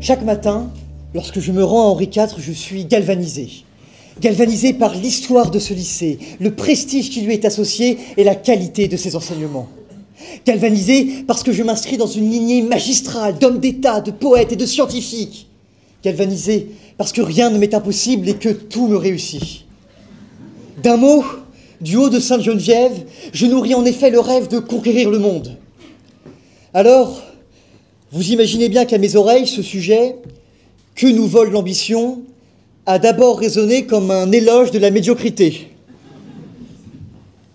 Chaque matin, lorsque je me rends à Henri IV, je suis galvanisé. Galvanisé par l'histoire de ce lycée, le prestige qui lui est associé et la qualité de ses enseignements. Galvanisé parce que je m'inscris dans une lignée magistrale d'hommes d'État, de poètes et de scientifiques. Galvanisé parce que rien ne m'est impossible et que tout me réussit. D'un mot, du haut de Sainte-Geneviève, je nourris en effet le rêve de conquérir le monde. Alors, vous imaginez bien qu'à mes oreilles, ce sujet, que nous vole l'ambition, a d'abord résonné comme un éloge de la médiocrité.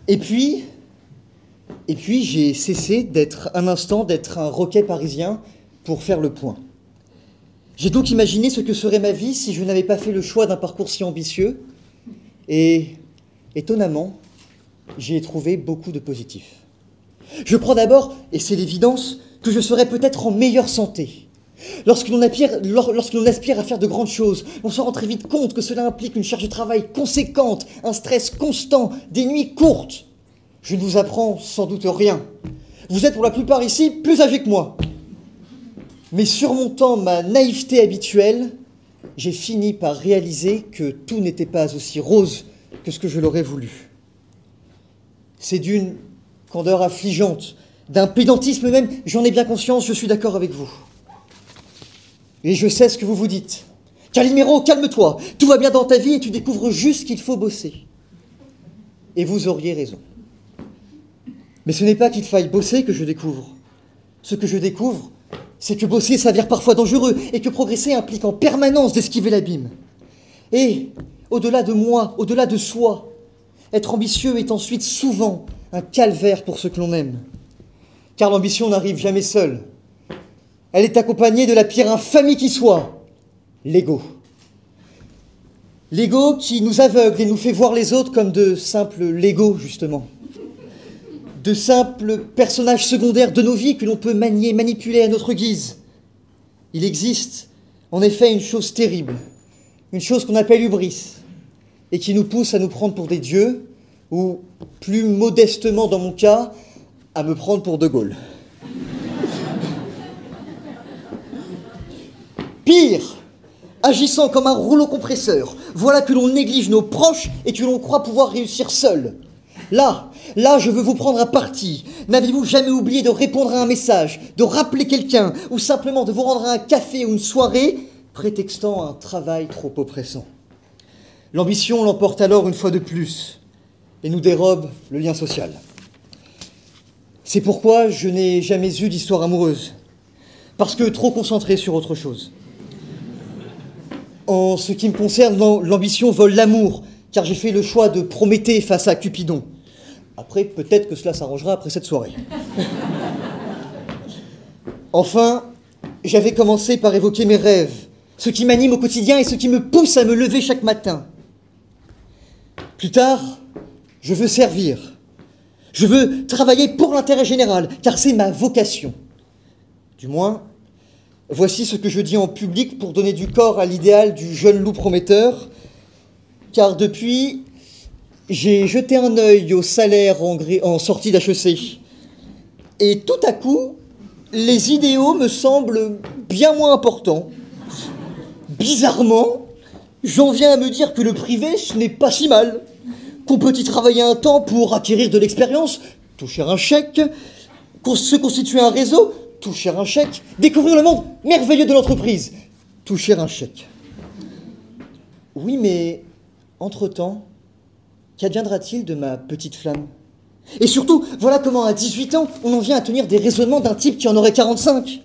Et puis j'ai cessé d'être un instant d'être un roquet parisien pour faire le point. J'ai donc imaginé ce que serait ma vie si je n'avais pas fait le choix d'un parcours si ambitieux, et étonnamment, j'y ai trouvé beaucoup de positif. Je crois d'abord, et c'est l'évidence, que je serais peut-être en meilleure santé. Lorsque l'on aspire à faire de grandes choses, on se rend très vite compte que cela implique une charge de travail conséquente, un stress constant, des nuits courtes. Je ne vous apprends sans doute rien. Vous êtes pour la plupart ici plus âgés que moi. Mais surmontant ma naïveté habituelle, j'ai fini par réaliser que tout n'était pas aussi rose que ce que je l'aurais voulu. C'est d'une candeur affligeante, d'un pédantisme même, j'en ai bien conscience, je suis d'accord avec vous. Et je sais ce que vous vous dites. Calimero, calme-toi, tout va bien dans ta vie et tu découvres juste qu'il faut bosser. Et vous auriez raison. Mais ce n'est pas qu'il faille bosser que je découvre. Ce que je découvre, c'est que bosser s'avère parfois dangereux et que progresser implique en permanence d'esquiver l'abîme. Et, au-delà de moi, au-delà de soi, être ambitieux est ensuite souvent un calvaire pour ceux que l'on aime. Car l'ambition n'arrive jamais seule. Elle est accompagnée de la pire infamie qui soit, l'ego. L'ego qui nous aveugle et nous fait voir les autres comme de simples Legos, justement. De simples personnages secondaires de nos vies que l'on peut manier, manipuler à notre guise. Il existe, en effet, une chose terrible, une chose qu'on appelle hubris, et qui nous pousse à nous prendre pour des dieux, ou, plus modestement dans mon cas, à me prendre pour De Gaulle. Pire, agissant comme un rouleau compresseur, voilà que l'on néglige nos proches et que l'on croit pouvoir réussir seul. Là, je veux vous prendre à partie. N'avez-vous jamais oublié de répondre à un message, de rappeler quelqu'un, ou simplement de vous rendre à un café ou une soirée, prétextant un travail trop oppressant? L'ambition l'emporte alors une fois de plus, et nous dérobe le lien social. C'est pourquoi je n'ai jamais eu d'histoire amoureuse, parce que trop concentré sur autre chose. En ce qui me concerne, l'ambition vole l'amour, car j'ai fait le choix de Prométhée face à Cupidon. Après, peut-être que cela s'arrangera après cette soirée. Enfin, j'avais commencé par évoquer mes rêves, ce qui m'anime au quotidien et ce qui me pousse à me lever chaque matin. Plus tard, je veux servir. Je veux travailler pour l'intérêt général, car c'est ma vocation. Du moins, voici ce que je dis en public pour donner du corps à l'idéal du jeune loup prometteur, car depuis, j'ai jeté un œil au salaire en sortie d'HEC. Et tout à coup, les idéaux me semblent bien moins importants. Bizarrement, j'en viens à me dire que le privé, ce n'est pas si mal. Qu'on peut y travailler un temps pour acquérir de l'expérience, toucher un chèque, se constituer un réseau, toucher un chèque, découvrir le monde merveilleux de l'entreprise, toucher un chèque. Oui, mais entre-temps, qu'adviendra-t-il de ma petite flamme? Et surtout, voilà comment à 18 ans, on en vient à tenir des raisonnements d'un type qui en aurait 45.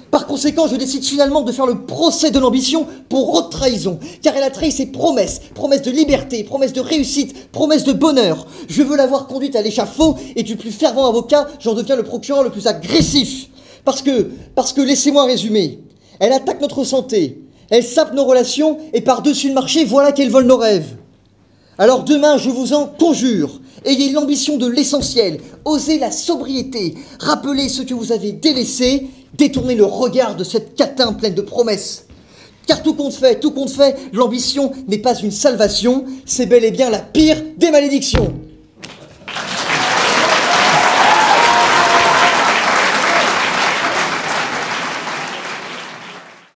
Par conséquent, je décide finalement de faire le procès de l'ambition pour haute trahison, car elle a trahi ses promesses, promesses de liberté, promesses de réussite, promesses de bonheur. Je veux l'avoir conduite à l'échafaud, et du plus fervent avocat, j'en deviens le procureur le plus agressif. Parce que laissez-moi résumer, elle attaque notre santé, elle sape nos relations, et par-dessus le marché, voilà qu'elle vole nos rêves. Alors demain, je vous en conjure, ayez l'ambition de l'essentiel, osez la sobriété, rappelez ce que vous avez délaissé, détournez le regard de cette catin pleine de promesses. Car tout compte fait, l'ambition n'est pas une salvation, c'est bel et bien la pire des malédictions.